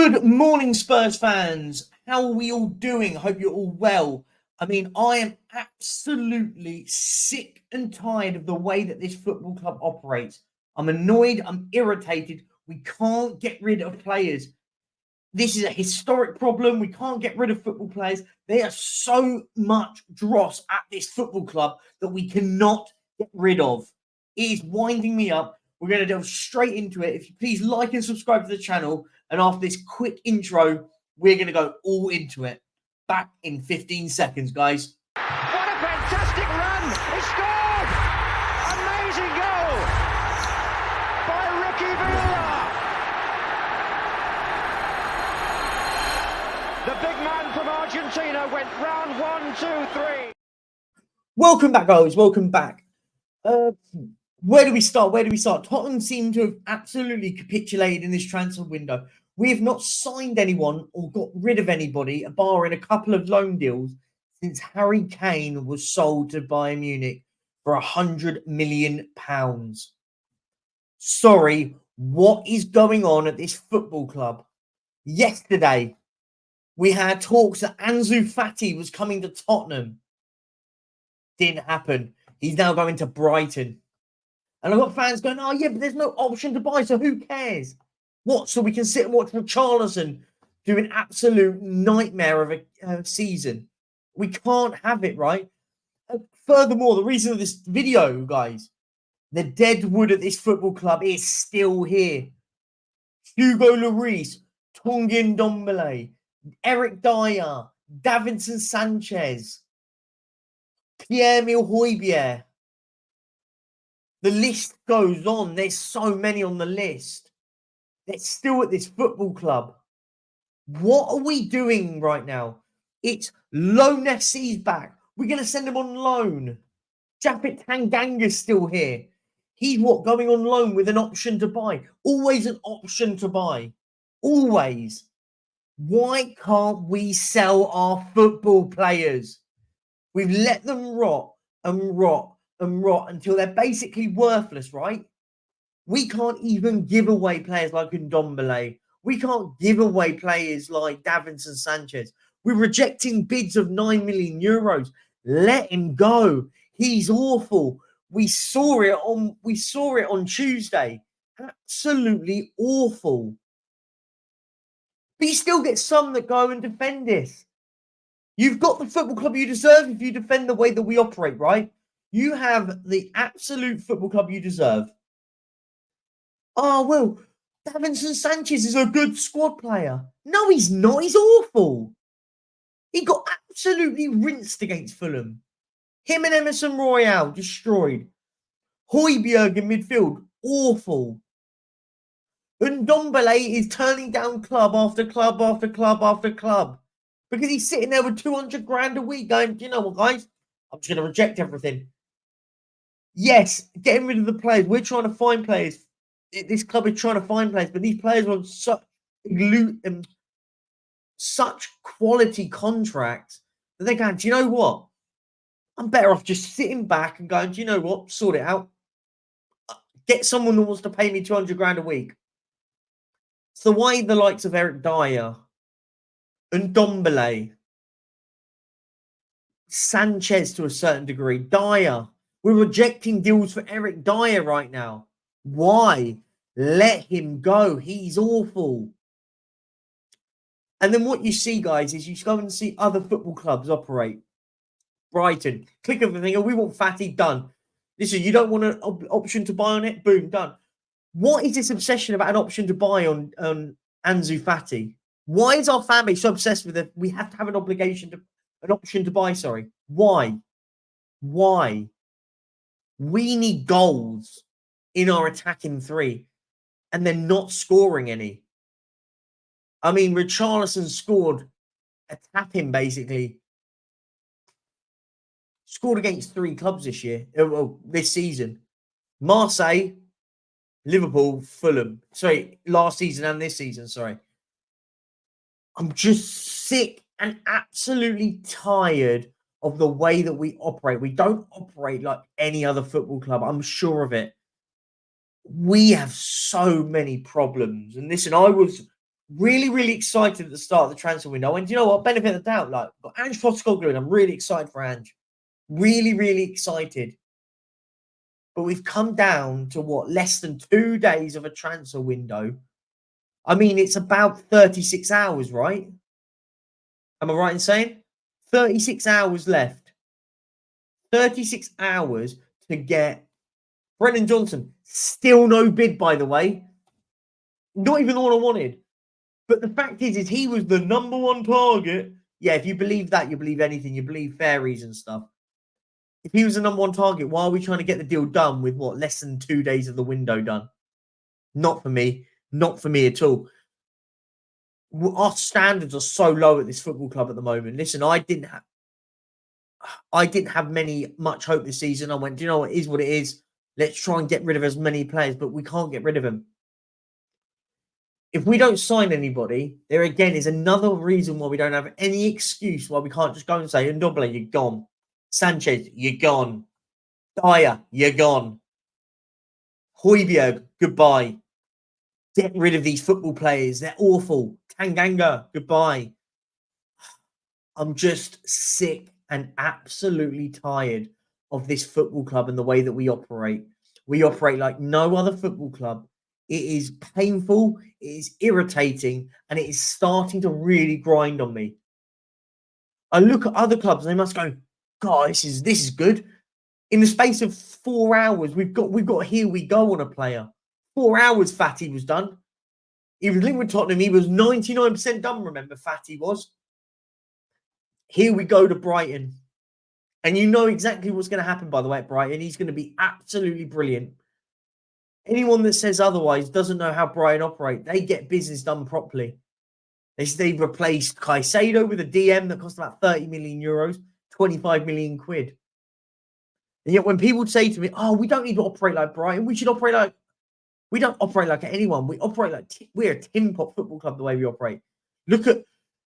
Good morning, Spurs fans. How are we all doing? I hope you're all well. I mean, I am absolutely sick and tired of the way that this football club operates. I'm annoyed. I'm irritated. We can't get rid of players. This is a historic problem. We can't get rid of football players. There is so much dross at this football club that we cannot get rid of. It is winding me up. We're going to delve straight into it. If you please like and subscribe to the channel. And after this quick intro, we're going to go all into it. Back in 15 seconds, guys. What a fantastic run! He scored! Amazing goal by Ricky Villa. The big man from Argentina went round 1, 2, 3. Welcome back, guys. Welcome back. Where do we start? Tottenham seem to have absolutely capitulated in this transfer window. We have not signed anyone or got rid of anybody, barring a couple of loan deals, since Harry Kane was sold to Bayern Munich for £100 million. Sorry, what is going on at this football club? Yesterday, we had talks that Ansu Fati was coming to Tottenham. Didn't happen. He's now going to Brighton. And I've got fans going, oh, yeah, but there's no option to buy, so who cares? What? So we can sit and watch Richarlison do an absolute nightmare of a season. We can't have it, right? Furthermore, the reason of this video, guys, the Deadwood at this football club is still here. Hugo Lloris, Tanguy Ndombele, Eric Dyer, Davinson Sanchez, Pierre-Emile Højbjerg. The list goes on. There's so many on the list. They're still at this football club. What are we doing right now? It's loan FC's back. We're going to send him on loan. Japhet Tanganga's still here. He's going on loan with an option to buy. Always an option to buy. Always. Why can't we sell our football players? We've let them rot and rot and rot until they're basically worthless, right? We can't even give away players like Ndombele. We can't give away players like Davinson Sanchez. We're rejecting bids of €9 million. Let him go. He's awful. We saw it on Tuesday. Absolutely awful. But you still get some that go and defend this. You've got the football club you deserve if you defend the way that we operate, right? You have the absolute football club you deserve. Oh, well, Davinson Sanchez is a good squad player. No, he's not. He's awful. He got absolutely rinsed against Fulham. Him and Emerson Royale destroyed. Højbjerg in midfield, awful. And Ndombele is turning down club after club after club after club because he's sitting there with 200 grand a week going, do you know what, guys? I'm just going to reject everything. Yes, getting rid of the players. We're trying to find players. This club is trying to find players, but these players are on such quality contracts that they're going, do you know what? I'm better off just sitting back and going, do you know what? Sort it out. Get someone that wants to pay me 200 grand a week. So why the likes of Eric Dyer and Ndombele, Sanchez to a certain degree, Dyer. We're rejecting deals for Eric Dyer right now. Why? Let him go. He's awful. And then what you see, guys, is you go and see other football clubs operate. Brighton, click everything. Oh, we want Fati, done. Listen, you don't want an option to buy on it? Boom, done. What is this obsession about an option to buy on Ansu Fati? Why is our fan base so obsessed with it? We have to have an option to buy, sorry. Why? Why? We need goals in our attacking three, and they're not scoring any. I mean, Richarlison scored a tap-in, basically. Scored against 3 clubs this season. Marseille, Liverpool, Fulham. Sorry, last season and this season, sorry. I'm just sick and absolutely tired of the way that we operate. We don't operate like any other football club. I'm sure of it. We have so many problems. And listen, I was Really, really excited at the start of the transfer window. And you know what? Benefit of the doubt. Like, got Ange Postecoglou, and I'm really excited for Ange. Really, really excited. But we've come down to what? Less than 2 days of a transfer window. I mean, it's about 36 hours, right? Am I right in saying? 36 hours left. 36 hours to get Brennan Johnson. Still no bid, by the way. Not even the one I wanted. But the fact is he was the number one target. Yeah, if you believe that, you believe anything. You believe fairies and stuff. If he was the number one target, why are we trying to get the deal done with what? Less than 2 days of the window done? Not for me. Not for me at all. Our standards are so low at this football club at the moment. Listen, I didn't have much hope this season. I went, do you know what? It is what it is. Let's try and get rid of as many players, but we can't get rid of them. If we don't sign anybody, there again is another reason why we don't have any excuse why we can't just go and say, Ndombele, you're gone. Sanchez, you're gone. Dyer, you're gone. Højbjerg, goodbye. Get rid of these football players. They're awful. Tanganga, goodbye. I'm just sick and absolutely tired of this football club and the way that we operate. We operate like no other football club. It is painful, it is irritating, and it is starting to really grind on me. I look at other clubs and they must go, God, this is good. In the space of 4 hours, we've got here we go on a player. 4 hours, Fatty was done. He was linked with Tottenham. He was 99% done, remember, Fatty was. Here we go to Brighton. And you know exactly what's going to happen, by the way, at Brighton. He's going to be absolutely brilliant. Anyone that says otherwise doesn't know how Brighton operate. They get business done properly. They replaced Caicedo with a DM that cost about 30 million euros, 25 million quid. And yet when people say to me, oh, we don't need to operate like Brighton. We should operate like... We don't operate like anyone. We operate like... We're a tin pot football club the way we operate. Look at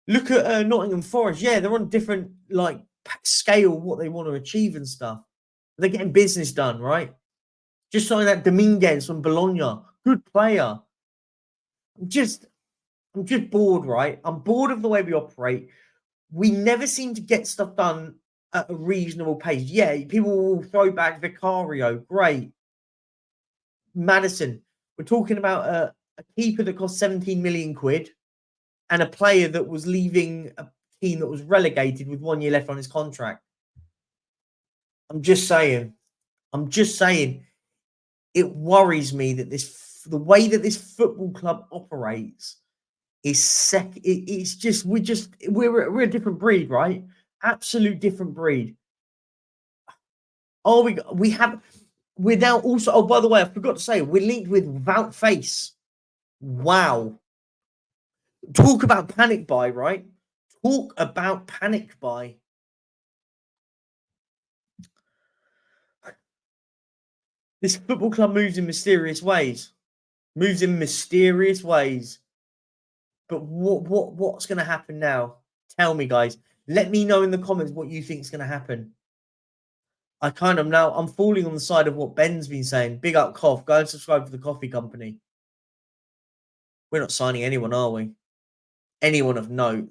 Nottingham Forest. Yeah, they're on a different like scale what they want to achieve and stuff. They're getting business done, right? Just signing that Dominguez from Bologna. Good player. I'm just bored, right? I'm bored of the way we operate. We never seem to get stuff done at a reasonable pace. Yeah, people will throw back Vicario. Great. Madison. We're talking about a keeper that cost 17 million quid and a player that was leaving a team that was relegated with 1 year left on his contract. I'm just saying. It worries me that the way that this football club operates is it's just we're a different breed, right? Absolute different breed. Oh, we're now also, oh, by the way, I forgot to say, we're linked with Wout Face. Wow. Talk about panic buy, right? Talk about panic buy. This football club moves in mysterious ways. But what's going to happen now? Tell me, guys. Let me know in the comments what you think is going to happen. I'm falling on the side of what Ben's been saying. Big up, Cough. Go and subscribe to the coffee company. We're not signing anyone, are we? Anyone of note.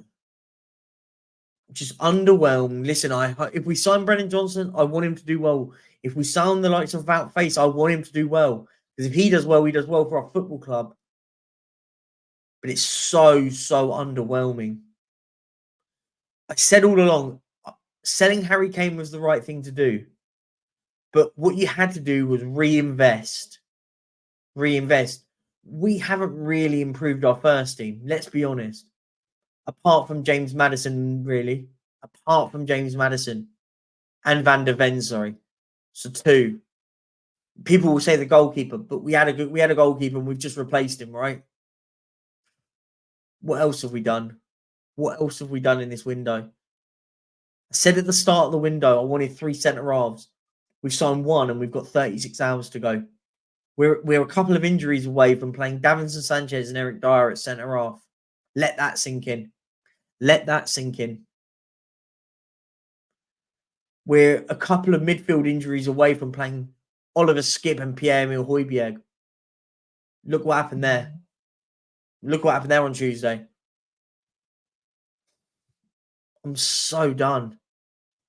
Just underwhelmed. Listen, if we sign Brennan Johnson, I want him to do well. If we sign the likes of Wout Face, I want him to do well. Because if he does well, he does well for our football club. But it's so underwhelming. I said all along, selling Harry Kane was the right thing to do. But what you had to do was reinvest. We haven't really improved our first team. Let's be honest. Apart from James Maddison, really. Apart from James Maddison and Van der Ven, sorry. So 2. People will say the goalkeeper, but we had a goalkeeper and we've just replaced him, right? What else have we done? What else have we done in this window? I said at the start of the window, I wanted 3 centre-halves. We've signed 1 and we've got 36 hours to go. We're a couple of injuries away from playing Davinson Sanchez and Eric Dyer at centre-half. Let that sink in. We're a couple of midfield injuries away from playing Oliver Skipp and Pierre-Emile Højbjerg. Look what happened there. Look what happened there on Tuesday. I'm so done.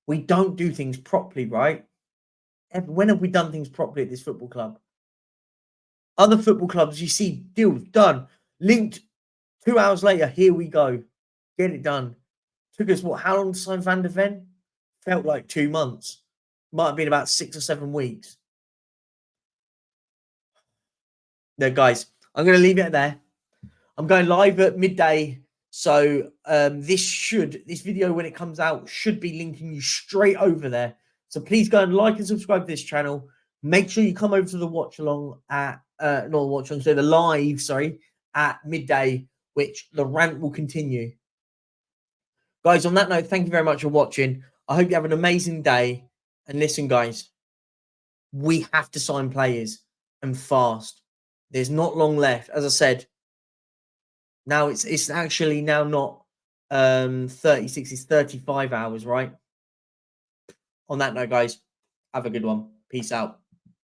We don't do things properly, right? When have we done things properly at this football club? Other football clubs, you see, deals done. Linked 2 hours later, here we go. Get it done. Took us, what, how long to sign Van der Ven? Felt like 2 months. Might have been about 6 or 7 weeks. No, guys, I'm going to leave it there. I'm going live at midday. So this video, when it comes out, should be linking you straight over there. So please go and like and subscribe to this channel. Make sure you come over to the watch along at not the watch along, so the live, sorry, at midday, which the rant will continue. Guys, on that note, thank you very much for watching. I hope you have an amazing day. And listen, guys, we have to sign players and fast. There's not long left. As I said, now it's actually now not 36, it's 35 hours, right? On that note, guys, have a good one. Peace out.